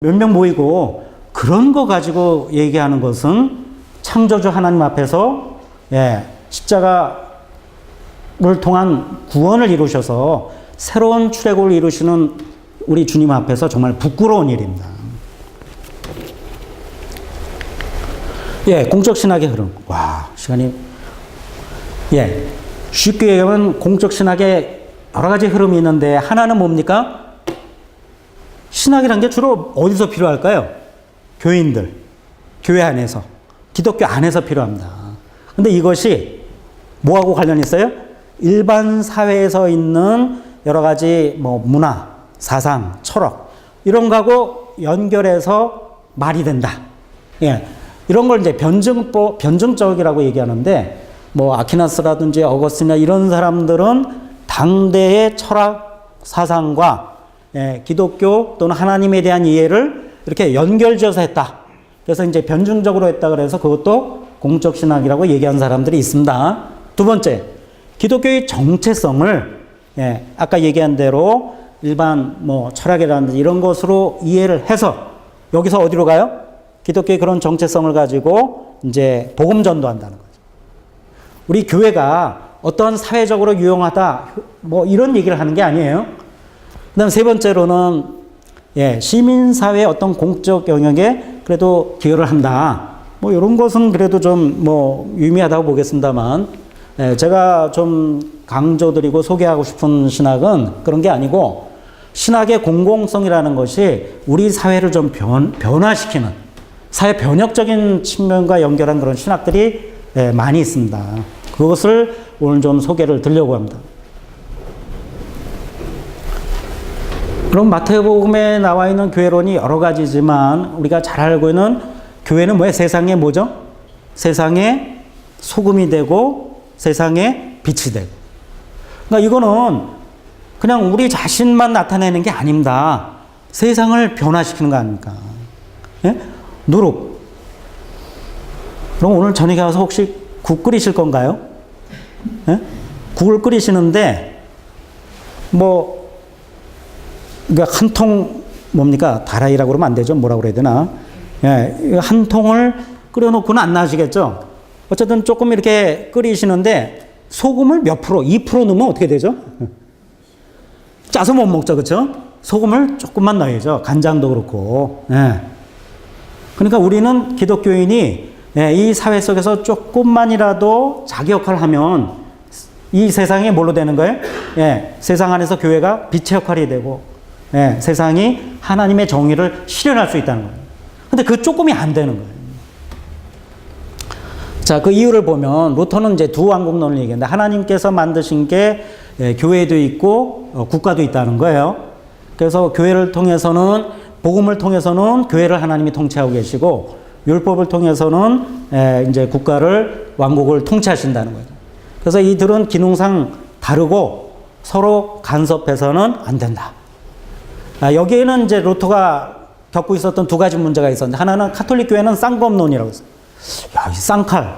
몇 명 모이고 그런 거 가지고 얘기하는 것은 창조주 하나님 앞에서 십자가를 통한 구원을 이루셔서 새로운 출애굽을 이루시는 우리 주님 앞에서 정말 부끄러운 일입니다. 공적 신학의 흐름. 시간이. 쉽게 얘기하면 공적 신학의 여러 가지 흐름이 있는데 하나는 뭡니까? 신학이란 게 주로 어디서 필요할까요? 교인들, 교회 안에서, 기독교 안에서 필요합니다. 근데 이것이 뭐하고 관련이 있어요? 일반 사회에서 있는 여러 가지 문화, 사상, 철학 이런 거하고 연결해서 말이 된다. 이런 걸 이제 변증적이라고 얘기하는데 아퀴나스라든지 어거스틴이나 이런 사람들은 당대의 철학 사상과 기독교 또는 하나님에 대한 이해를 이렇게 연결지어서 했다. 그래서 이제 변증적으로 했다 그래서 그것도 공적 신학이라고 얘기하는 사람들이 있습니다. 두 번째, 기독교의 정체성을 아까 얘기한 대로 일반 철학이라든지 이런 것으로 이해를 해서 여기서 어디로 가요? 기독교의 그런 정체성을 가지고 이제 복음 전도한다는 거죠. 우리 교회가 어떤 사회적으로 유용하다 이런 얘기를 하는 게 아니에요. 그다음 세 번째로는 시민사회의 어떤 공적 영역에 그래도 기여를 한다. 이런 것은 그래도 좀 유의미하다고 보겠습니다만 제가 좀 강조드리고 소개하고 싶은 신학은 그런 게 아니고 신학의 공공성이라는 것이 우리 사회를 좀 변화시키는 사회 변혁적인 측면과 연결한 그런 신학들이 많이 있습니다. 그것을 오늘 좀 소개를 드리려고 합니다. 그럼 마태복음에 나와 있는 교회론이 여러 가지지만 우리가 잘 알고 있는 교회는 뭐예요? 세상에 뭐죠? 세상에 소금이 되고 세상에 빛이 되고. 그러니까 이거는 그냥 우리 자신만 나타내는 게 아닙니다. 세상을 변화시키는 거 아닙니까? 누룩. 그럼 오늘 저녁에 와서 혹시 국 끓이실 건가요? 국을 끓이시는데 그러니까 한 통 다라이라고 그러면 안 되죠. 뭐라고 그래야 되나? 한 통을 끓여놓고는 안 나시겠죠? 어쨌든 조금 이렇게 끓이시는데 소금을 몇 프로, 2% 넣으면 어떻게 되죠? 짜서 못 먹죠. 그렇죠? 소금을 조금만 넣어야죠. 간장도 그렇고. 그러니까 우리는 기독교인이 이 사회 속에서 조금만이라도 자기 역할을 하면 이 세상에 뭘로 되는 거예요? 세상 안에서 교회가 빛의 역할이 되고 세상이 하나님의 정의를 실현할 수 있다는 거예요. 근데 그 조금이 안 되는 거예요. 자, 그 이유를 보면 루터는 이제 두 왕국론을 얘기했는데 하나님께서 만드신 게 교회도 있고 국가도 있다는 거예요. 그래서 교회를 통해서는 복음을 통해서는 교회를 하나님이 통치하고 계시고 율법을 통해서는 이제 국가를 왕국을 통치하신다는 거죠. 그래서 이들은 기능상 다르고 서로 간섭해서는 안 된다. 여기에는 이제 루터가 겪고 있었던 두 가지 문제가 있었는데 하나는 카톨릭 교회는 쌍검론이라고 했어요. 이 쌍칼.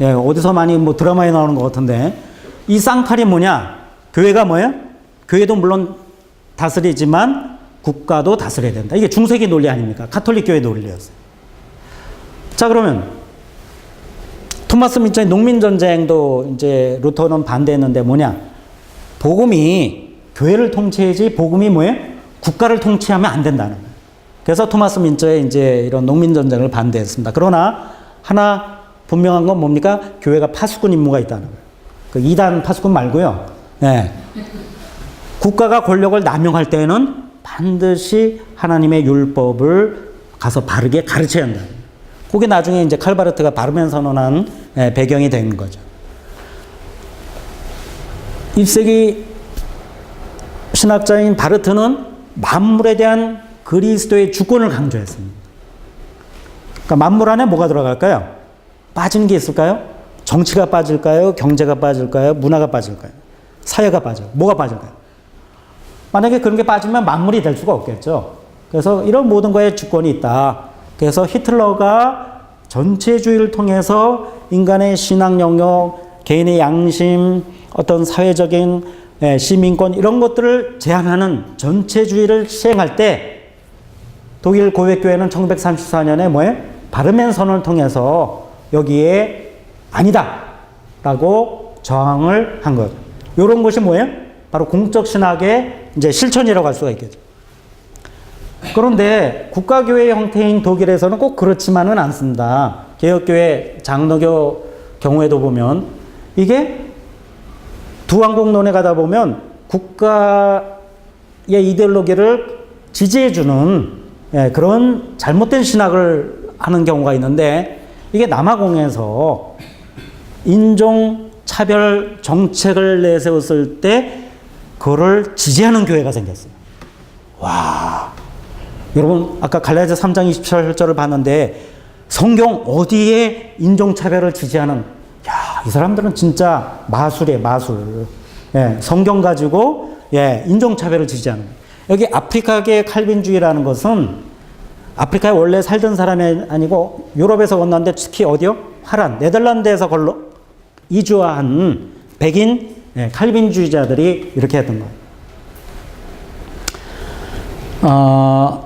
어디서 많이 드라마에 나오는 것 같은데 이 쌍칼이 뭐냐? 교회가 뭐예요? 교회도 물론 다스리지만 국가도 다스려야 된다. 이게 중세기 논리 아닙니까? 카톨릭 교회 논리였어요. 자, 그러면 토마스 민처의 농민전쟁도 이제 루터는 반대했는데 뭐냐? 복음이 교회를 통치해야지 복음이 뭐예요? 국가를 통치하면 안 된다는 거예요. 그래서 토마스 민처의 이제 이런 농민전쟁을 반대했습니다. 그러나 하나 분명한 건 뭡니까? 교회가 파수꾼 임무가 있다는 거예요. 그 2단 파수꾼 말고요. 국가가 권력을 남용할 때에는 반드시 하나님의 율법을 가서 바르게 가르쳐야 한다. 그게 나중에 이제 칼바르트가 바르멘 선언한 배경이 된 거죠. 1세기 신학자인 바르트는 만물에 대한 그리스도의 주권을 강조했습니다. 그러니까 만물 안에 뭐가 들어갈까요? 빠진 게 있을까요? 정치가 빠질까요? 경제가 빠질까요? 문화가 빠질까요? 사회가 빠져요. 뭐가 빠질까요? 만약에 그런 게 빠지면 만물이 될 수가 없겠죠. 그래서 이런 모든 거에 주권이 있다. 그래서 히틀러가 전체주의를 통해서 인간의 신앙 영역, 개인의 양심, 어떤 사회적인 시민권 이런 것들을 제한하는 전체주의를 시행할 때 독일 고백교회는 1934년에 뭐예요? 바르멘 선언을 통해서 여기에 아니다 라고 저항을 한 것. 이런 것이 뭐예요? 바로 공적 신학의 이제 실천이라고 할 수가 있겠죠. 그런데 국가교회 형태인 독일에서는 꼭 그렇지만은 않습니다. 개혁교회, 장로교 경우에도 보면 이게 두왕국론에 가다 보면 국가의 이데올로기를 지지해주는 그런 잘못된 신학을 하는 경우가 있는데 이게 남아공에서 인종차별 정책을 내세웠을 때 그거를 지지하는 교회가 생겼어요. 와, 여러분 아까 갈라디아 3장 27절을 봤는데 성경 어디에 인종차별을 지지하는, 야, 이 사람들은 진짜 마술이에요, 마술. 성경 가지고 인종차별을 지지하는. 여기 아프리카계 칼빈주의라는 것은 아프리카에 원래 살던 사람이 아니고 유럽에서 건너는데 특히 어디요? 화란, 네덜란드에서 이주한 백인 칼빈주의자들이 이렇게 했던 거예요.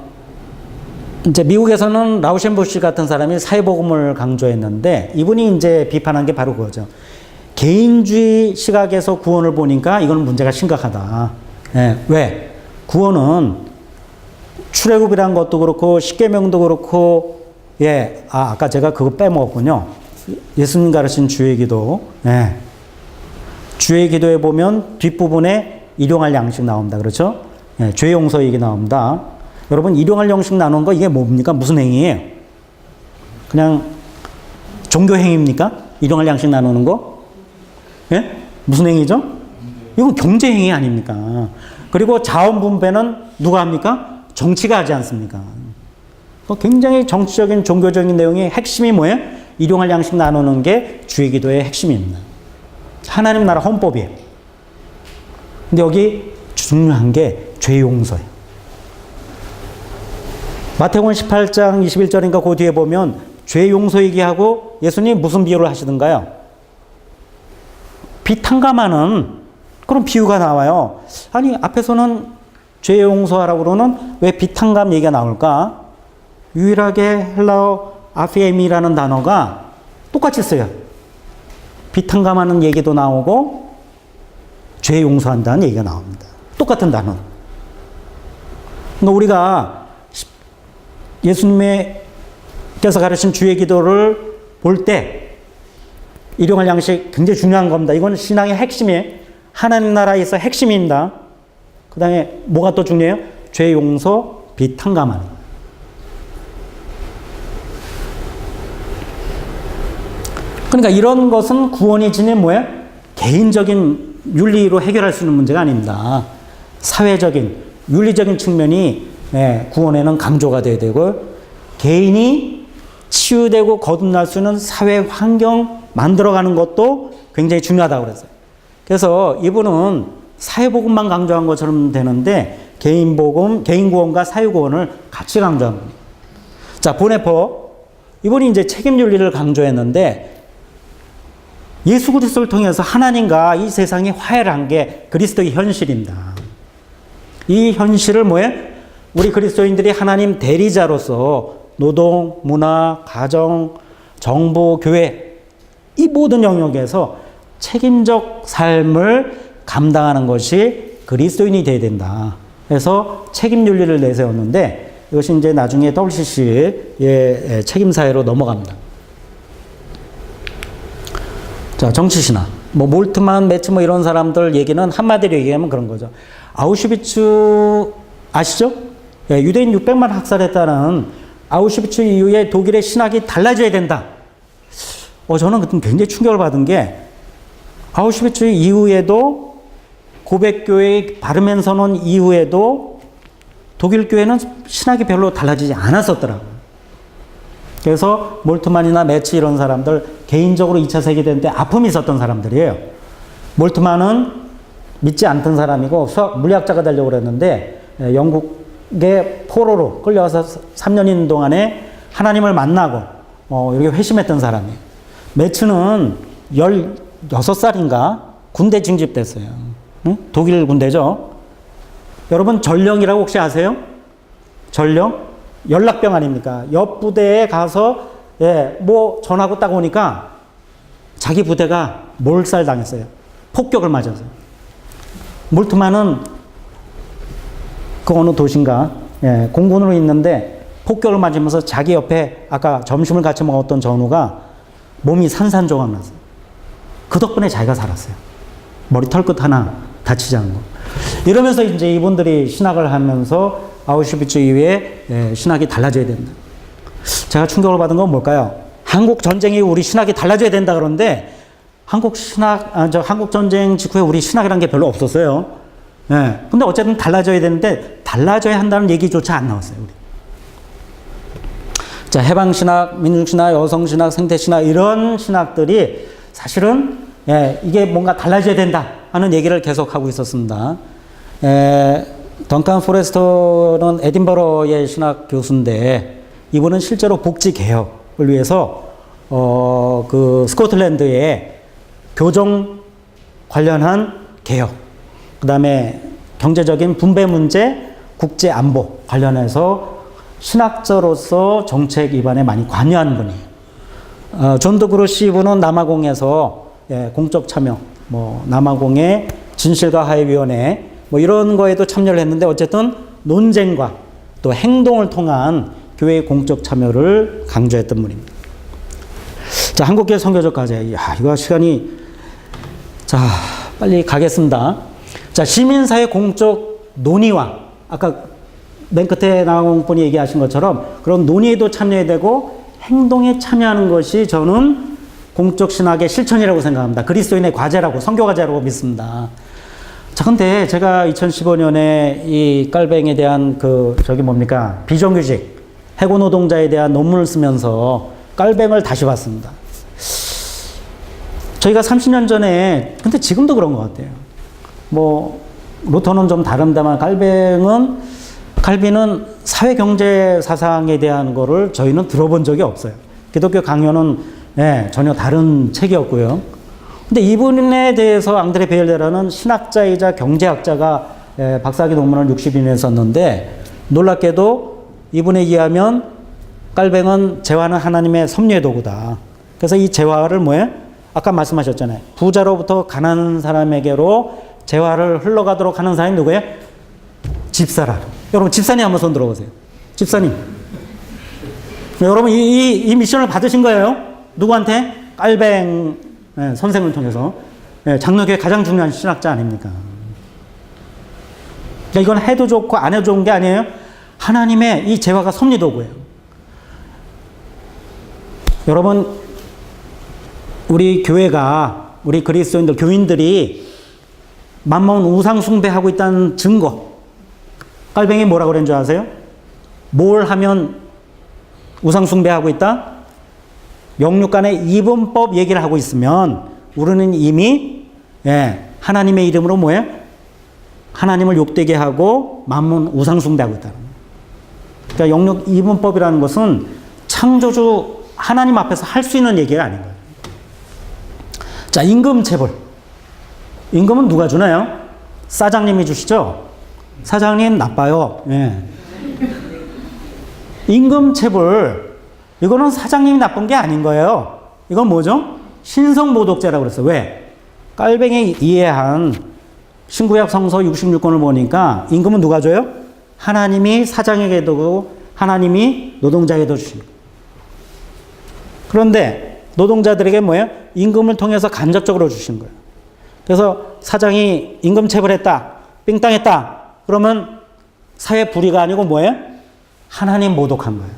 이제 미국에서는 라우셴부시 같은 사람이 사회복음을 강조했는데 이분이 이제 비판한 게 바로 그거죠. 개인주의 시각에서 구원을 보니까 이건 문제가 심각하다. 왜? 구원은 출애굽이란 것도 그렇고 십계명도 그렇고 아까 제가 그거 빼먹었군요. 예수님 가르친 주의 기도. 주의 기도에 보면 뒷부분에 일용할 양식 나옵니다. 그렇죠? 죄 용서 얘기 나옵니다. 여러분 일용할 양식 나누는 거 이게 뭡니까? 무슨 행위예요? 그냥 종교 행위입니까? 일용할 양식 나누는 거? 무슨 행위죠? 이건 경제 행위 아닙니까? 그리고 자원 분배는 누가 합니까? 정치가 하지 않습니까? 굉장히 정치적인 종교적인 내용의 핵심이 뭐예요? 일용할 양식 나누는 게 주의 기도의 핵심입니다. 하나님 나라 헌법이에요. 근데 여기 중요한 게 죄 용서예요. 마태복음 18장 21절인가 그 뒤에 보면 죄 용서 얘기하고 예수님 무슨 비유를 하시던가요? 빚 탕감하는 그런 비유가 나와요. 아니 앞에서는 죄 용서하라고 그러는 왜 빚 탕감 얘기가 나올까? 유일하게 헬라어 아피엠이라는 단어가 똑같이 써요. 빚 탕감하는 얘기도 나오고 죄 용서한다는 얘기가 나옵니다. 똑같은 단어. 그러니까 우리가 예수님께서 가르친 주의 기도를 볼 때 일용할 양식 굉장히 중요한 겁니다. 이건 신앙의 핵심이에요. 하나님 나라에서 핵심입니다. 그 다음에 뭐가 또 중요해요? 죄 용서, 빚 탕감하는. 그러니까 이런 것은 구원이 지닌 뭐예요? 개인적인 윤리로 해결할 수 있는 문제가 아닙니다. 사회적인, 윤리적인 측면이 구원에는 강조가 돼야 되고 개인이 치유되고 거듭날 수 있는 사회 환경 만들어가는 것도 굉장히 중요하다고 그랬어요. 그래서 이분은 사회복음만 강조한 것처럼 되는데 개인복음, 개인구원과 사회구원을 같이 강조한 겁니다. 자, 보네포. 이분이 이제 책임윤리를 강조했는데 예수 그리스도를 통해서 하나님과 이 세상이 화해를 한 게 그리스도의 현실입니다. 이 현실을 뭐예요? 우리 그리스도인들이 하나님 대리자로서 노동, 문화, 가정, 정부, 교회 이 모든 영역에서 책임적 삶을 감당하는 것이 그리스도인이 되어야 된다. 그래서 책임윤리를 내세웠는데 이것이 이제 나중에 WCC의 책임사회로 넘어갑니다. 자, 정치신화. 몰트만, 매츠 이런 사람들 얘기는 한마디로 얘기하면 그런 거죠. 아우슈비츠 아시죠? 유대인 600만 학살했다는 아우슈비츠 이후에 독일의 신학이 달라져야 된다. 저는 그때 굉장히 충격을 받은 게 아우슈비츠 이후에도 고백교회의 바르멘 선언 이후에도 독일 교회는 신학이 별로 달라지지 않았었더라고요. 그래서 몰트만이나 매츠 이런 사람들 개인적으로 2차 세계대전 때 아픔이 있었던 사람들이에요. 몰트만은 믿지 않던 사람이고 물리학자가 되려고 그랬는데 영국의 포로로 끌려와서 3년인 동안에 하나님을 만나고 이렇게 회심했던 사람이에요. 매츠는 16살인가 군대 징집됐어요. 응? 독일 군대죠. 여러분 전령이라고 혹시 아세요? 전령? 연락병 아닙니까? 옆 부대에 가서 뭐 전하고 딱 오니까 자기 부대가 몰살 당했어요. 폭격을 맞아서. 몰트만은 그 어느 도시인가 공군으로 있는데 폭격을 맞으면서 자기 옆에 아까 점심을 같이 먹었던 전우가 몸이 산산조각 났어요. 그 덕분에 자기가 살았어요. 머리 털끝 하나 다치지 않은 거. 이러면서 이제 이분들이 신학을 하면서 아우슈비츠 이후에 신학이 달라져야 된다. 제가 충격을 받은 건 뭘까요? 한국 전쟁이 우리 신학이 달라져야 된다 그러는데 한국 전쟁 직후에 우리 신학이라는 게 별로 없었어요. 근데 어쨌든 달라져야 되는데 달라져야 한다는 얘기조차 안 나왔어요. 우리. 자, 해방신학, 민중신학, 여성신학, 생태신학 이런 신학들이 사실은 이게 뭔가 달라져야 된다 하는 얘기를 계속하고 있었습니다. 던칸 포레스터는 에딘버러의 신학 교수인데 이분은 실제로 복지 개혁을 위해서 그 스코틀랜드의 교정 관련한 개혁, 그 다음에 경제적인 분배 문제, 국제 안보 관련해서 신학자로서 정책 입안에 많이 관여한 분이에요. 존 드그루시 이분은 남아공에서 공적 참여, 뭐 남아공의 진실과 화해위원회 뭐 이런 거에도 참여를 했는데 어쨌든 논쟁과 또 행동을 통한 교회의 공적 참여를 강조했던 분입니다. 자, 한국교회 선교적 과제. 이거 시간이 자 빨리 가겠습니다. 자, 시민사회 공적 논의와 아까 맨 끝에 나온 분이 얘기하신 것처럼 그런 논의에도 참여해야 되고 행동에 참여하는 것이 저는 공적 신학의 실천이라고 생각합니다. 그리스도인의 과제라고, 선교 과제라고 믿습니다. 자, 근데 제가 2015년에 이 깔뱅에 대한 비정규직 해고 노동자에 대한 논문을 쓰면서 깔뱅을 다시 봤습니다. 저희가 30년 전에, 근데 지금도 그런 것 같아요. 뭐 루터는 좀 다릅니다만 칼빈은 사회경제 사상에 대한 거를 저희는 들어본 적이 없어요. 기독교 강요는 전혀 다른 책이었고요. 근데 이분에 대해서 앙드레 베일레라는 신학자이자 경제학자가 박사학위 논문을 60인에 썼는데 놀랍게도 이분에 의하면 깔뱅은 재화는 하나님의 섭리의 도구다. 그래서 이 재화를 아까 말씀하셨잖아요. 부자로부터 가난한 사람에게로 재화를 흘러가도록 하는 사람이 누구예요? 집사라. 여러분 집사님 한번 손 들어보세요. 집사님. 여러분 이 미션을 받으신 거예요. 누구한테? 깔뱅 선생을 통해서. 장로교회 가장 중요한 신학자 아닙니까? 그러니까 이건 해도 좋고 안 해도 좋은 게 아니에요. 하나님의 이 재화가 섭리도구예요. 여러분 우리 교회가 우리 그리스도인들 교인들이 만몬 우상 숭배하고 있다는 증거. 깔뱅이 뭐라고 그랬는 줄 아세요? 뭘 하면 우상 숭배하고 있다? 영육간의 이분법 얘기를 하고 있으면 우리는 이미 하나님의 이름으로 하나님을 욕되게 하고 만몬 우상 숭배하고 있다는 거예요. 그러니까 영육 이분법이라는 것은 창조주 하나님 앞에서 할 수 있는 얘기가 아닌 거예요. 자, 임금 체불. 임금은 누가 주나요? 사장님이 주시죠? 사장님 나빠요. 임금 체불. 이거는 사장님이 나쁜 게 아닌 거예요. 이건 뭐죠? 신성모독죄라고 그랬어요. 왜? 깔뱅이 이해한 신구약 성서 66권을 보니까 임금은 누가 줘요? 하나님이 사장에게도 주고 하나님이 노동자에게도 주십니다. 그런데 노동자들에게 임금을 통해서 간접적으로 주신 거예요. 그래서 사장이 임금 체불했다, 삥땅했다. 그러면 사회 불의가 아니고 하나님 모독한 거예요.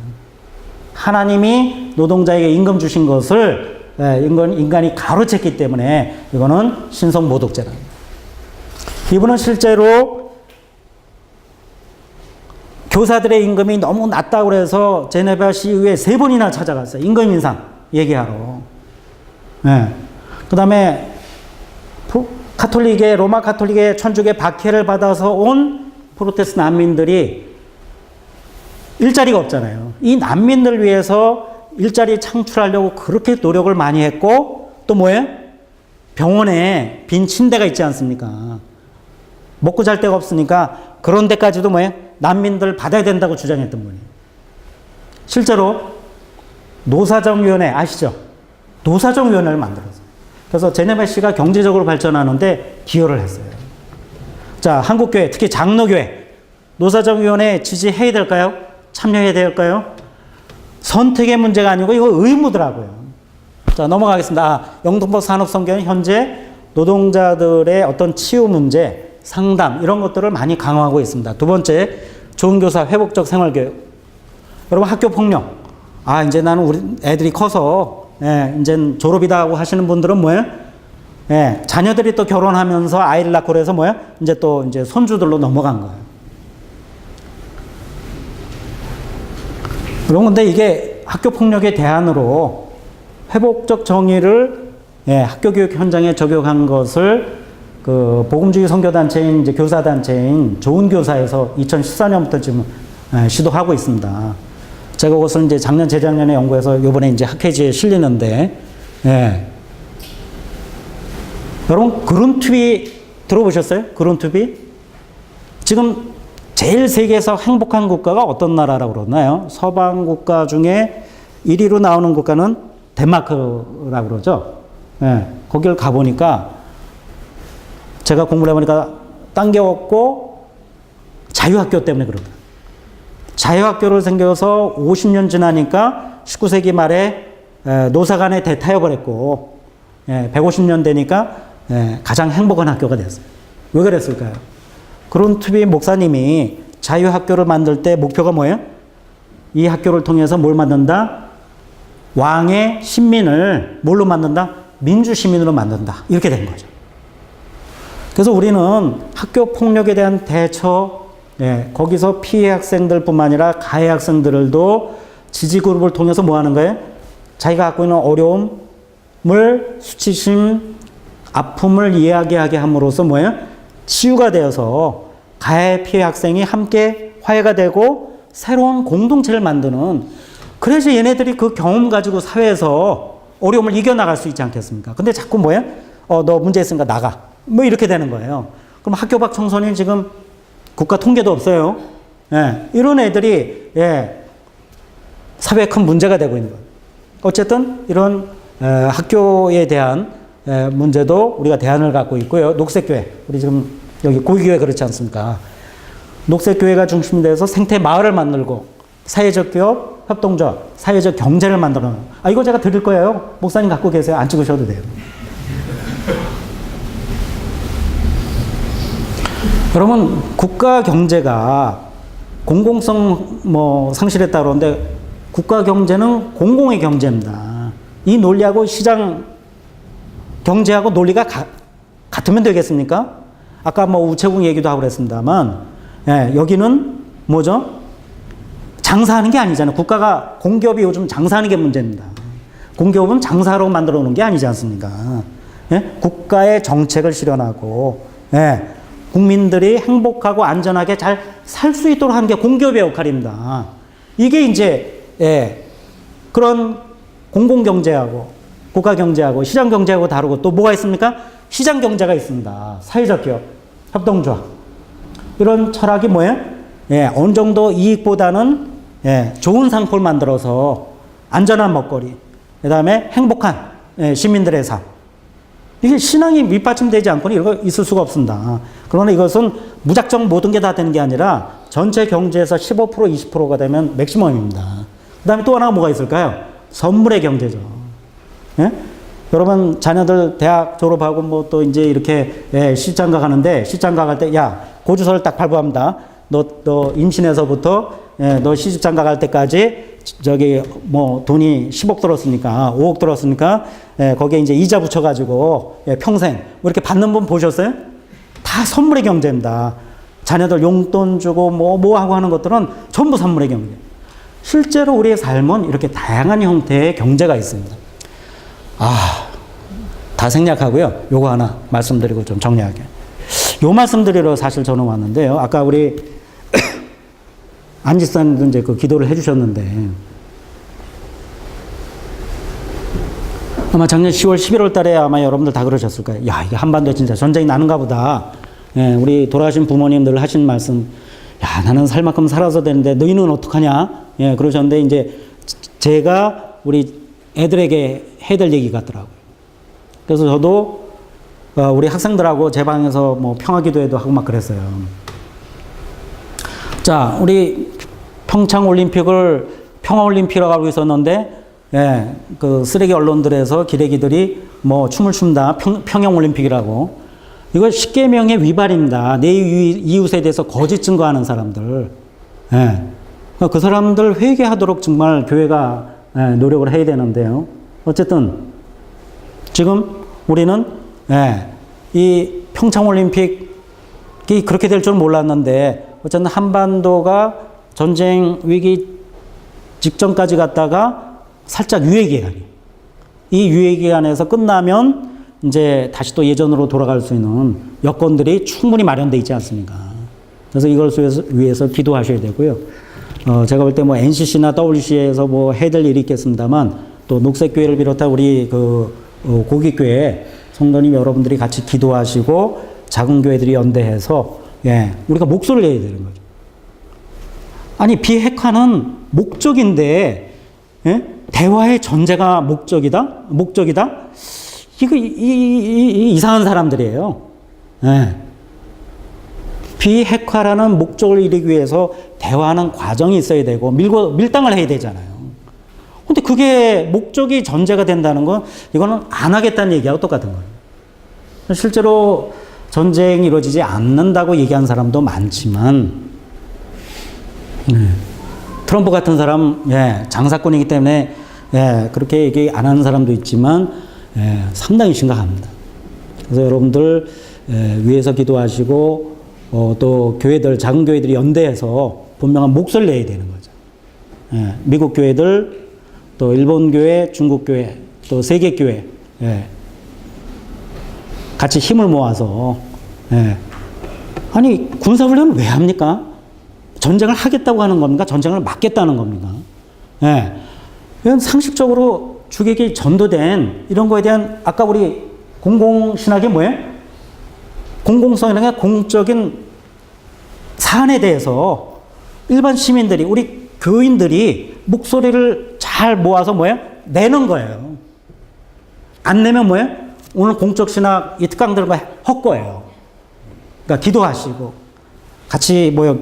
하나님이 노동자에게 임금 주신 것을 인간이 가로챘기 때문에 이거는 신성 모독죄다. 이분은 실제로 교사들의 임금이 너무 낮다고 해서 제네바 시의회에 3번이나 찾아갔어요. 임금 인상 얘기하러. 그 다음에 로마 카톨릭의 천주교 박해를 받아서 온 프로테스트 난민들이 일자리가 없잖아요. 이 난민들 위해서 일자리 창출하려고 그렇게 노력을 많이 했고 또 병원에 빈 침대가 있지 않습니까? 먹고 잘 데가 없으니까 그런 데까지도 난민들 받아야 된다고 주장했던 분이에요. 실제로 노사정위원회 아시죠? 노사정위원회를 만들었어요. 그래서 제네바시가 경제적으로 발전하는데 기여를 했어요. 자, 한국교회, 특히 장로교회, 노사정위원회 지지해야 될까요? 참여해야 될까요? 선택의 문제가 아니고 이거 의무더라고요. 자, 넘어가겠습니다. 영등포 산업선교는 현재 노동자들의 어떤 치유 문제, 상담 이런 것들을 많이 강화하고 있습니다. 두 번째, 좋은 교사, 회복적 생활교육. 여러분 학교 폭력. 아, 이제 나는 우리 애들이 커서 이제 졸업이다 하고 하시는 분들은 뭐예요? 자녀들이 또 결혼하면서 아이를 낳고 그래서 뭐예요? 이제 또 이제 손주들로 넘어간 거예요. 그런 건데 이게 학교 폭력의 대안으로 회복적 정의를 학교 교육 현장에 적용한 것을 그 복음주의 선교단체인 이제 교사단체인 좋은 교사에서 2014년부터 지금 시도하고 있습니다. 제가 그것을 이제 작년, 재작년에 연구해서 요번에 이제 학회지에 실리는데, 여러분, 그룬투비 들어보셨어요? 그룬투비? 지금 제일 세계에서 행복한 국가가 어떤 나라라고 그러나요? 서방 국가 중에 1위로 나오는 국가는 덴마크라고 그러죠. 거기를 가보니까 제가 공부를 해보니까 딴게없고 자유학교 때문에 그러더라고요. 자유학교를 생겨서 50년 지나니까 19세기 말에 노사간에 대타협을 했고 150년 되니까 가장 행복한 학교가 됐어요. 왜 그랬을까요? 그룬투비 목사님이 자유학교를 만들 때 목표가 뭐예요? 이 학교를 통해서 뭘 만든다? 왕의 신민을 뭘로 만든다? 민주시민으로 만든다. 이렇게 된 거죠. 그래서 우리는 학교 폭력에 대한 대처, 거기서 피해 학생들뿐만 아니라 가해 학생들도 지지 그룹을 통해서 뭐 하는 거예요? 자기가 갖고 있는 어려움을 수치심, 아픔을 이야기하게 함으로써 뭐예요? 치유가 되어서 가해 피해 학생이 함께 화해가 되고 새로운 공동체를 만드는, 그래서 얘네들이 그 경험 가지고 사회에서 어려움을 이겨나갈 수 있지 않겠습니까? 근데 자꾸 뭐예요? 너 문제 있으니까 나가. 뭐 이렇게 되는 거예요. 그럼 학교 밖 청소년 지금 국가 통계도 없어요. 이런 애들이 사회에 큰 문제가 되고 있는 거예요. 어쨌든 이런 학교에 대한 문제도 우리가 대안을 갖고 있고요. 녹색교회, 우리 지금 여기 고위교회 그렇지 않습니까? 녹색교회가 중심이 돼서 생태 마을을 만들고 사회적 기업, 협동조합, 사회적 경제를 만들어놓은. 이거 제가 드릴 거예요. 목사님 갖고 계세요. 안 찍으셔도 돼요. 여러분, 국가 경제가 공공성 상실했다 그러는데 국가 경제는 공공의 경제입니다. 이 논리하고 시장 경제하고 논리가 같으면 되겠습니까? 아까 우체국 얘기도 하고 그랬습니다만, 여기는 뭐죠? 장사하는 게 아니잖아요. 국가가, 공기업이 요즘 장사하는 게 문제입니다. 공기업은 장사로 만들어 놓은 게 아니지 않습니까? 국가의 정책을 실현하고, 국민들이 행복하고 안전하게 잘 살 수 있도록 하는 게 공기업의 역할입니다. 이게 이제, 그런 공공경제하고, 국가경제하고, 시장경제하고 다르고 또 뭐가 있습니까? 시장경제가 있습니다. 사회적 기업, 협동조합. 이런 철학이 뭐예요? 어느 정도 이익보다는 좋은 상품을 만들어서 안전한 먹거리, 그 다음에 행복한 시민들의 삶. 이게 신앙이 밑받침되지 않고는 이거 있을 수가 없습니다. 그러나 이것은 무작정 모든 게 다 되는 게 아니라 전체 경제에서 15%, 20%가 되면 맥시멈입니다. 그 다음에 또 하나가 뭐가 있을까요? 선물의 경제죠. 여러분, 자녀들 대학 졸업하고 또 이제 이렇게 시집장가 가는데, 시집장가 갈 때, 고주서를 딱 발부합니다. 너 임신해서부터 너 시집장가 갈 때까지 돈이 10억 들었으니까, 5억 들었으니까, 거기에 이제 이자 붙여가지고, 평생, 이렇게 받는 분 보셨어요? 다 선물의 경제입니다. 자녀들 용돈 주고, 뭐 하고 하는 것들은 전부 선물의 경제. 실제로 우리의 삶은 이렇게 다양한 형태의 경제가 있습니다. 다 생략하고요. 요거 하나 말씀드리고 좀 정리하게. 요 말씀드리러 사실 저는 왔는데요. 아까 우리 안지사님도 이제 그 기도를 해주셨는데, 아마 작년 10월, 11월 달에 아마 여러분들 다 그러셨을 거예요. 이게 한반도에 진짜 전쟁이 나는가 보다. 우리 돌아가신 부모님들 하신 말씀, 나는 살 만큼 살아서 되는데 너희는 어떡하냐? 예, 그러셨는데 이제 제가 우리 애들에게 해야 될 얘기 같더라고요. 그래서 저도 우리 학생들하고 제 방에서 뭐 평화기도회도 하고 막 그랬어요. 자, 우리 평창올림픽을 평화올림픽이라고 알고 있었는데, 예, 그 쓰레기 언론들에서 기레기들이 뭐 춤을 춘다, 평양올림픽이라고. 이거 10계명의 위반입니다. 내 이웃에 대해서 거짓 증거하는 사람들. 예. 그 사람들 회개하도록 정말 교회가 노력을 해야 되는데요. 어쨌든 지금 우리는 이 평창올림픽이 그렇게 될 줄 몰랐는데 어쨌든 한반도가 전쟁 위기 직전까지 갔다가 살짝 유예기간. 이 유예기간에서 끝나면 이제 다시 또 예전으로 돌아갈 수 있는 여건들이 충분히 마련되어 있지 않습니까? 그래서 이걸 위해서 기도하셔야 되고요. 제가 볼 때 뭐 NCC나 WC에서 뭐 해야 될 일이 있겠습니다만 또 녹색교회를 비롯한 우리 고깃교회 성도님 여러분들이 같이 기도하시고 작은 교회들이 연대해서 우리가 목소리를 내야 되는 거죠. 아니, 비핵화는 목적인데, 대화의 전제가 목적이다? 이거, 이상한 사람들이에요. 비핵화라는 목적을 이루기 위해서 대화하는 과정이 있어야 되고, 밀당을 해야 되잖아요. 근데 그게 목적이 전제가 된다는 건, 이거는 안 하겠다는 얘기하고 똑같은 거예요. 실제로 전쟁이 이루어지지 않는다고 얘기한 사람도 많지만, 트럼프 같은 사람, 장사꾼이기 때문에, 그렇게 얘기 안 하는 사람도 있지만, 상당히 심각합니다. 그래서 여러분들, 위에서 기도하시고, 또 교회들, 작은 교회들이 연대해서 분명한 목소리를 내야 되는 거죠. 미국 교회들, 또 일본 교회, 중국 교회, 또 세계 교회, 같이 힘을 모아서, 아니, 군사훈련을 왜 합니까? 전쟁을 하겠다고 하는 겁니까? 전쟁을 막겠다는 겁니까? 이건 상식적으로 주객이 전도된 이런 거에 대한 아까 우리 공공신학이 뭐예요? 공공성이라는 게 공적인 사안에 대해서 일반 시민들이, 우리 교인들이 목소리를 잘 모아서 뭐예요? 내는 거예요. 안 내면 뭐예요? 오늘 공적신학 이 특강들과 헛거예요. 그러니까 기도하시고 같이 모여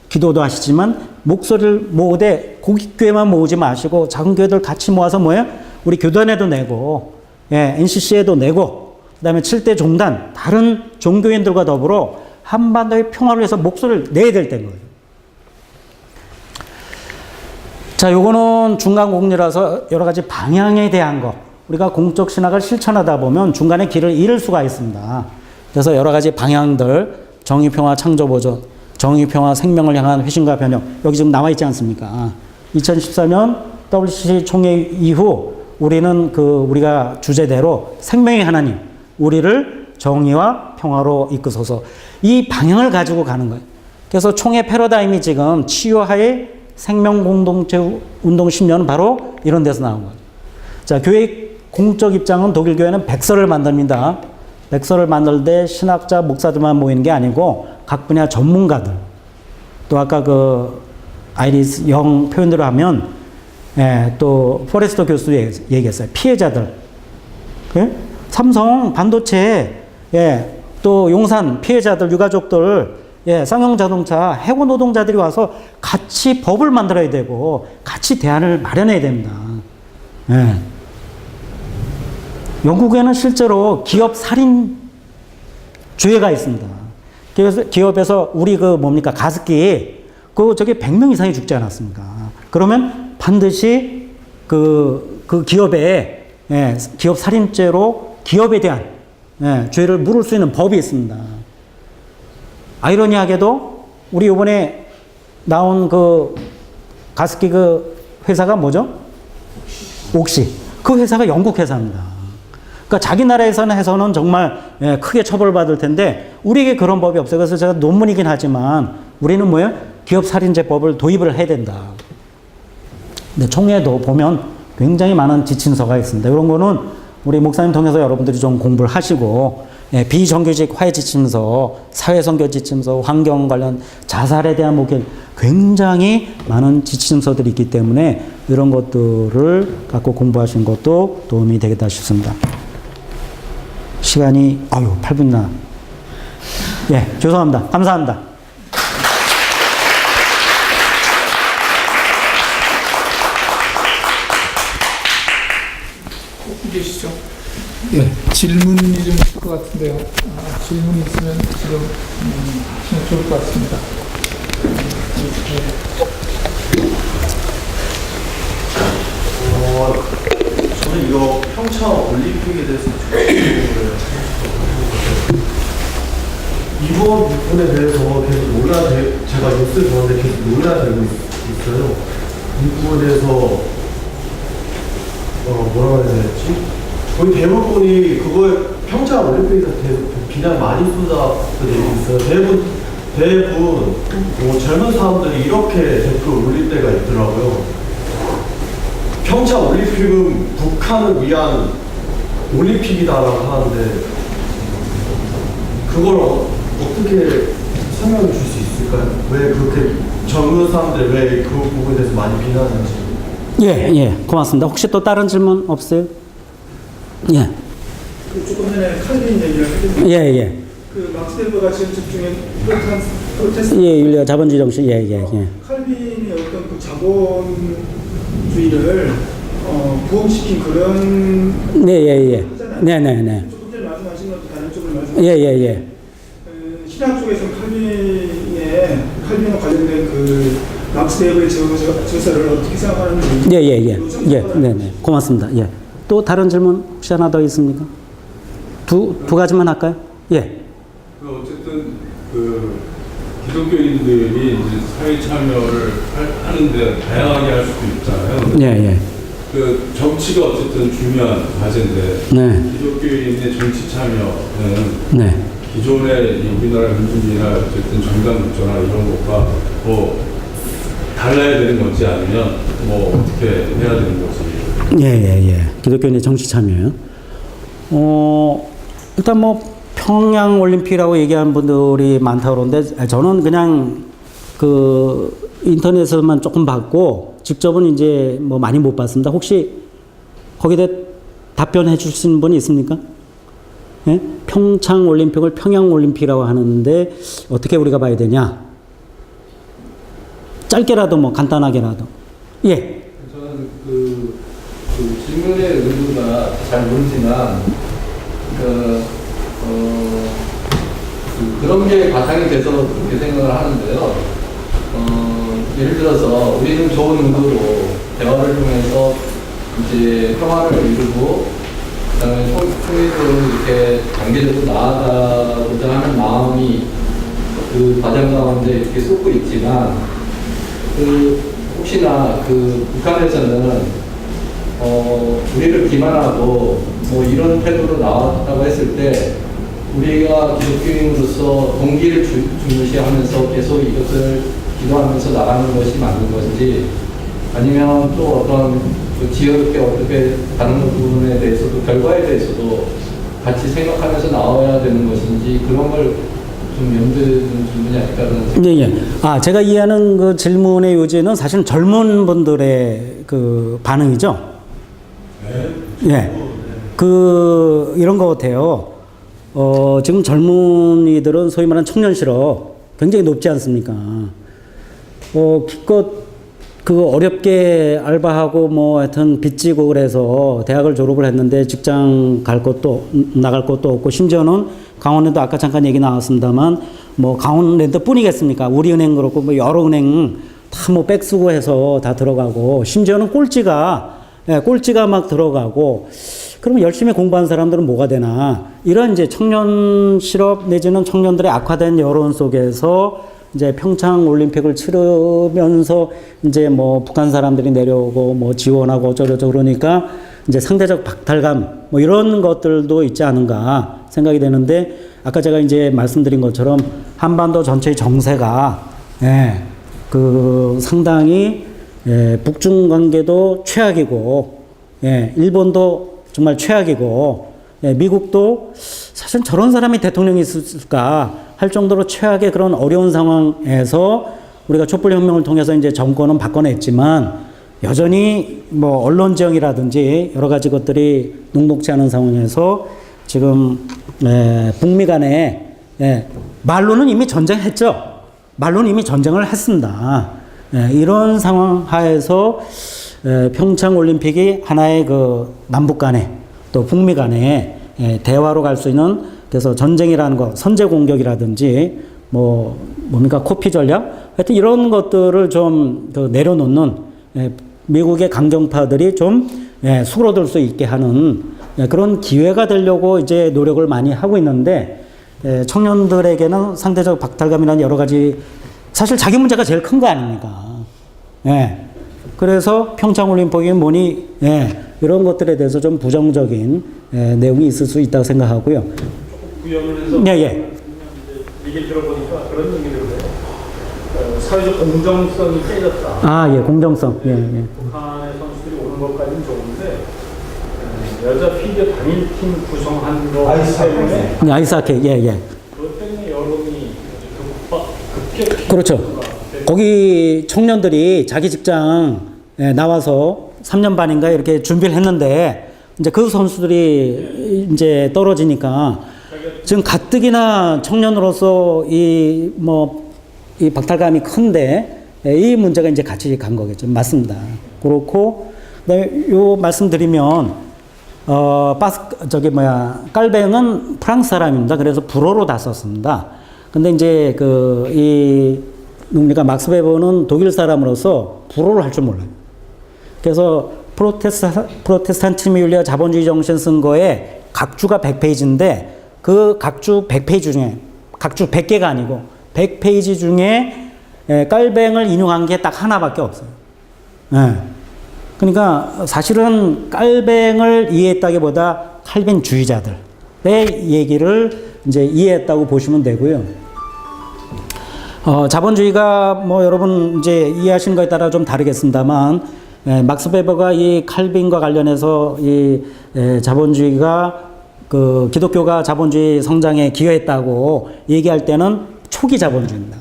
기도도 하시지만 목소리를 모으되 고깃교회만 모으지 마시고 작은 교회들 같이 모아서 뭐예요? 우리 교단에도 내고 NCC에도 내고 그다음에 7대 종단 다른 종교인들과 더불어 한반도의 평화를 위해서 목소리를 내야 될 때인 거예요. 자, 요거는 중간 공리라서 여러 가지 방향에 대한 거. 우리가 공적 신학을 실천하다 보면 중간에 길을 잃을 수가 있습니다. 그래서 여러 가지 방향들, 정의평화 창조보존, 정의평화 생명을 향한 회심과 변혁, 여기 지금 나와 있지 않습니까? 2014년 WCC 총회 이후 우리는 우리가 주제대로 생명의 하나님, 우리를 정의와 평화로 이끄소서, 이 방향을 가지고 가는 거예요. 그래서 총회 패러다임이 지금 치유하의 생명 공동체 운동 10년은 바로 이런 데서 나온 거예요. 자, 교회 공적 입장은 독일 교회는 백서를 만듭니다. 백서를 만들 때 신학자, 목사들만 모이는 게 아니고 각 분야 전문가들, 또 아까 아이리스 영 표현대로 하면 또 포레스터 교수도 얘기했어요. 피해자들, 삼성 반도체, 또 용산 피해자들, 유가족들, 쌍용자동차 해고 노동자들이 와서 같이 법을 만들어야 되고 같이 대안을 마련해야 됩니다. 영국에는 실제로 기업 살인 죄가 있습니다. 그래서 기업에서 우리 뭡니까? 가습기, 저기 100명 이상이 죽지 않았습니까? 그러면 반드시 그 기업에, 기업 살인죄로 기업에 대한, 죄를 물을 수 있는 법이 있습니다. 아이러니하게도 우리 이번에 나온 가습기 회사가 뭐죠? 옥시. 그 회사가 영국 회사입니다. 그러니까 자기 나라에서는 해서는 정말 크게 처벌받을 텐데 우리에게 그런 법이 없어요. 그래서 제가 논문이긴 하지만 우리는 뭐예요? 기업살인죄법을 도입을 해야 된다. 근데 총회도 보면 굉장히 많은 지침서가 있습니다. 이런 거는 우리 목사님 통해서 여러분들이 좀 공부를 하시고 예, 비정규직 화해 지침서, 사회선교 지침서, 환경 관련 자살에 대한 뭐 굉장히 많은 지침서들이 있기 때문에 이런 것들을 갖고 공부하시는 것도 도움이 되겠다 싶습니다. 시간이 8분이나. 예, 죄송합니다. 감사합니다. 계시죠? 예, 질문이 좀 있을 것 같은데요. 질문이 있으면 지금 하시면 좋을 것 같습니다. 저는 이거 평창 올림픽에 대해서 궁금해요. 이번 부분에 대해서 계속 제가 뉴스를 보는데 계속 논의되고 있어요. 이 부분에 대해서 뭐라고 해야 되지? 거의 대부분이 그거에 평창 올림픽에서 계속 비난 많이 쏟아들이고 있어요. 대부분 젊은 사람들이 이렇게 댓글 올릴 때가 있더라고요. 평창 올림픽은 북한을 위한 올림픽이다라고 하는데 그걸 어떻게 설명해 줄 수 있을까요? 왜 그렇게 젊은 사람들 왜 그 부분에 대해서 많이 비난하는지. 예, 고맙습니다. 혹시 또 다른 질문 없어요? 예. 조금 전에 칼빈 얘기를 했는데 예. 그 막스 웨버가 지금 집중해 프로테스트 예, 윤리와 자본주의 정신. 예. 칼빈이 어떤 그 자본주의를 부흥시킨 그런 네. 하잖아요. 네. 조금 전에 말씀하신 것도 다른 쪽을 말씀. 예. 신학 쪽에서 칼빈과 관련된 그 막스 웨버의 저서를 어떻게 생각하는지. 네. 고맙습니다. 예. 또 다른 질문 혹시 하나 더 있습니까? 두 가지만 할까요? 예. 어쨌든 그 기독교인들이 이제 사회 참여를 하는데 다양하게 할 수도 있잖아요. 예. 그 정치가 어쨌든 중요한 과제인데 네. 기독교인의 정치 참여는 네. 기존의 우리나라 민주주의나 어쨌든 정당 국조나 이런 것과 뭐 달라야 되는 건지 아니면 뭐 어떻게 해야 되는 건지. 예. 기독교인의 정치 참여요. 일단 뭐 평양 올림픽이라고 얘기하는 분들이 많다고 그러는데 저는 그냥 그 인터넷에서만 조금 봤고 직접은 이제 뭐 많이 못 봤습니다. 혹시 거기에 답변해 줄 수 있는 분이 있습니까? 예? 평창 올림픽을 평양 올림픽이라고 하는데 어떻게 우리가 봐야 되냐? 짧게라도 뭐 간단하게라도. 예. 저는 그 질문의 의도가 잘 모르지만 그런 게 바탕이 돼서 그렇게 생각을 하는데요. 예를 들어서 우리는 좋은 의도로 대화를 통해서 이제 평화를 이루고 그다음에 통일적으로 이렇게 단계적으로 나아가고자 하는 마음이 그 과정 가운데 이렇게 쏟고 있지만 혹시나 북한에서는 우리를 기만하고 뭐 이런 태도로 나왔다고 했을 때 우리가 기독교인으로서 동기를 중요시하면서 계속 이것을 기도하면서 나가는 것이 맞는 것인지 아니면 또 어떤 지혜롭게 어떻게 다른 부분에 대해서도 결과에 대해서도 같이 생각하면서 나와야 되는 것인지 그런 걸 좀 염두에 두는 질문이 아닐까라는. 예. 제가 이해하는 그 질문의 요지는 사실 젊은 분들의 그 반응이죠. 예. 이런 것 같아요. 지금 젊은이들은 소위 말하는 청년 실업 굉장히 높지 않습니까? 기껏 어렵게 알바하고 뭐 하여튼 빚지고 그래서 대학을 졸업을 했는데 직장 나갈 것도 없고 심지어는 강원랜드 아까 잠깐 얘기 나왔습니다만 뭐 강원랜드 뿐이겠습니까? 우리은행 그렇고 뭐 여러 은행 다 뭐 백 쓰고 해서 다 들어가고 심지어는 꼴찌가 막 들어가고 그러면 열심히 공부한 사람들은 뭐가 되나 이런 이제 청년 실업 내지는 청년들의 악화된 여론 속에서 이제 평창 올림픽을 치르면서 이제 뭐 북한 사람들이 내려오고 뭐 지원하고 어쩌고저쩌고 그러니까 이제 상대적 박탈감 뭐 이런 것들도 있지 않은가 생각이 되는데 아까 제가 이제 말씀드린 것처럼 한반도 전체의 정세가 상당히 북중 관계도 최악이고 일본도 정말 최악이고 미국도 사실 저런 사람이 대통령이 있을까 할 정도로 최악의 그런 어려운 상황에서 우리가 촛불혁명을 통해서 이제 정권은 바꿔냈지만 여전히 뭐 언론 지형이라든지 여러 가지 것들이 녹록지 않은 상황에서 지금 북미 간에 말로는 이미 전쟁했죠. 말로는 이미 전쟁을 했습니다. 이런 상황 하에서 평창 올림픽이 하나의 그 남북 간에 또 북미 간에 대화로 갈 수 있는, 그래서 전쟁이라는 거, 선제 공격이라든지 뭡니까 코피 전략, 하여튼 이런 것들을 좀 내려놓는 미국의 강경파들이 좀 수그러들 수 있게 하는 그런 기회가 되려고 이제 노력을 많이 하고 있는데, 청년들에게는 상대적 박탈감이라는 여러 가지, 사실 자기 문제가 제일 큰 거 아닙니까? 그래서 평창올림픽이 뭐니, 이런 것들에 대해서 좀 부정적인 내용이 있을 수 있다고 생각하고요. 구현을 해서 얘기를 들어보니까 그런 얘기를 해요. 사회적 공정성이 깨졌다. 공정성. 북한의 선수들이 오는 것까지는 좋은데 여자 피겨 단일팀 구성한 거 때문에 아이스하키, 그것 때문에 여론이 급격히 그렇죠. 거기 청년들이 자기 직장 나와서 3년 반인가 이렇게 준비를 했는데, 이제 그 선수들이 이제 떨어지니까 지금 가뜩이나 청년으로서 이 박탈감이 큰데, 이 문제가 이제 같이 간 거겠죠. 맞습니다. 그렇고, 그다음에 요 말씀드리면, 깔뱅은 프랑스 사람입니다. 그래서 불어로 다 썼습니다. 근데 이제 막스 베버는 독일 사람으로서 불어를 할 줄 몰라요. 그래서 프로테스탄티즘 윤리와 자본주의 정신 쓴 거에 각주가 100페이지인데, 그 각주 100페이지 중에, 각주 100개가 아니고 100페이지 중에 깔뱅을 인용한 게 딱 하나밖에 없어요. 그러니까 사실은 깔뱅을 이해했다기보다 칼빈주의자들의 얘기를 이제 이해했다고 보시면 되고요. 자본주의가 여러분 이제 이해하시는 거에 따라 좀 다르겠습니다만, 막스 베버가 이 칼빈과 관련해서 이 자본주의가 기독교가 자본주의 성장에 기여했다고 얘기할 때는 초기 자본주의입니다.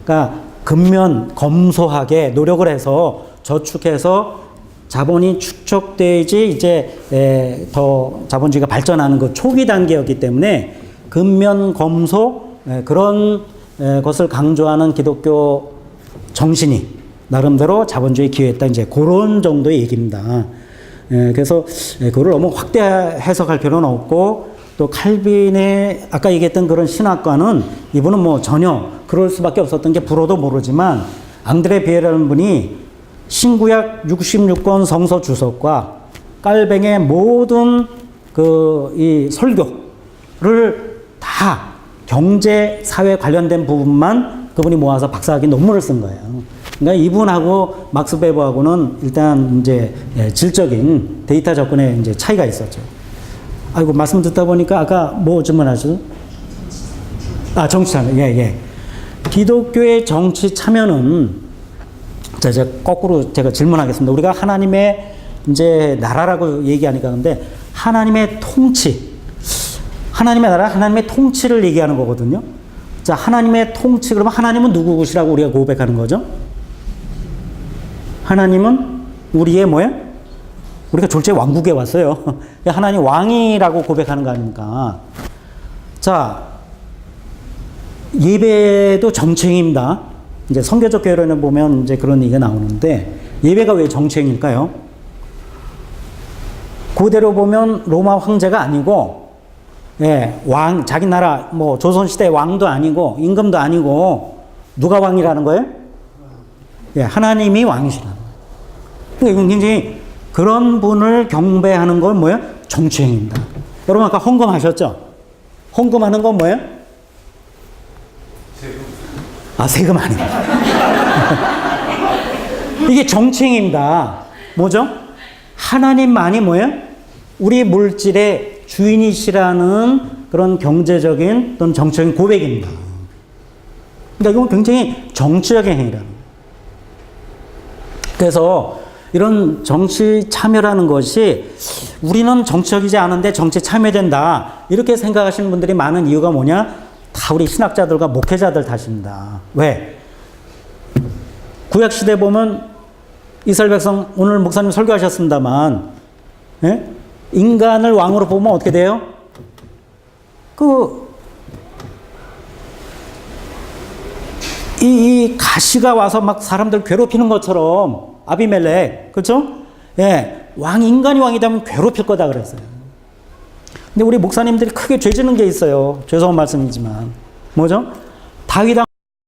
그러니까 근면 검소하게 노력을 해서 저축해서 자본이 축적되지 이제 더 자본주의가 발전하는 그 초기 단계였기 때문에 근면 검소 그런 것을 강조하는 기독교 정신이 나름대로 자본주의에 기여했다, 이제 그런 정도의 얘기입니다. 그래서 그걸 너무 확대 해석할 필요는 없고, 또 칼빈의 아까 얘기했던 그런 신학과는 이분은 전혀 그럴 수밖에 없었던 게 불어도 모르지만, 앙드레 비에라는 분이 신구약 66권 성서 주석과 깔뱅의 모든 이 설교를 다 경제, 사회 관련된 부분만 그분이 모아서 박사학위 논문을 쓴 거예요. 그러니까 이분하고 막스 베버하고는 일단 이제 질적인 데이터 접근에 이제 차이가 있었죠. 아이고, 말씀 듣다 보니까 아까 뭐 질문하셨죠? 정치 참여. 기독교의 정치 참여는, 제가 거꾸로 제가 질문하겠습니다. 우리가 하나님의 이제 나라라고 얘기하니까, 근데 하나님의 통치, 하나님의 나라, 하나님의 통치를 얘기하는 거거든요. 자, 하나님의 통치, 그러면 하나님은 누구시라고 우리가 고백하는 거죠? 하나님은 우리의 뭐예요? 우리가 졸제 왕국에 왔어요. 하나님 왕이라고 고백하는 거 아닙니까? 자, 예배도 정치행위입니다. 이제 선교적 교회론에 보면 이제 그런 얘기가 나오는데, 예배가 왜 정치행위일까요? 그대로 보면 로마 황제가 아니고, 왕, 자기 나라, 조선시대 왕도 아니고, 임금도 아니고, 누가 왕이라는 거예요? 하나님이 왕이시라는 거예요. 그러니까 이건 굉장히 그런 분을 경배하는 건 뭐예요? 정치행위입니다. 여러분 아까 헌금하셨죠? 헌금하는 건 뭐예요? 세금 아닙니다. 이게 정치행위입니다. 뭐죠? 하나님만이 뭐예요? 우리 물질의 주인이시라는 그런 경제적인 또는 정치적인 고백입니다. 그러니까 이건 굉장히 정치적인 행위라는 거예요. 그래서 이런 정치 참여라는 것이 우리는 정치적이지 않은데 정치 참여된다. 이렇게 생각하시는 분들이 많은 이유가 뭐냐? 다 우리 신학자들과 목회자들 탓입니다. 왜? 구약시대 보면 이스라엘 백성, 오늘 목사님 설교하셨습니다만, 예? 인간을 왕으로 보면 어떻게 돼요? 이 가시가 와서 막 사람들 괴롭히는 것처럼 아비멜렉, 그렇죠? 예, 인간이 왕이 되면 괴롭힐 거다 그랬어요. 근데 우리 목사님들이 크게 죄지는 게 있어요. 죄송한 말씀이지만 뭐죠? 다윗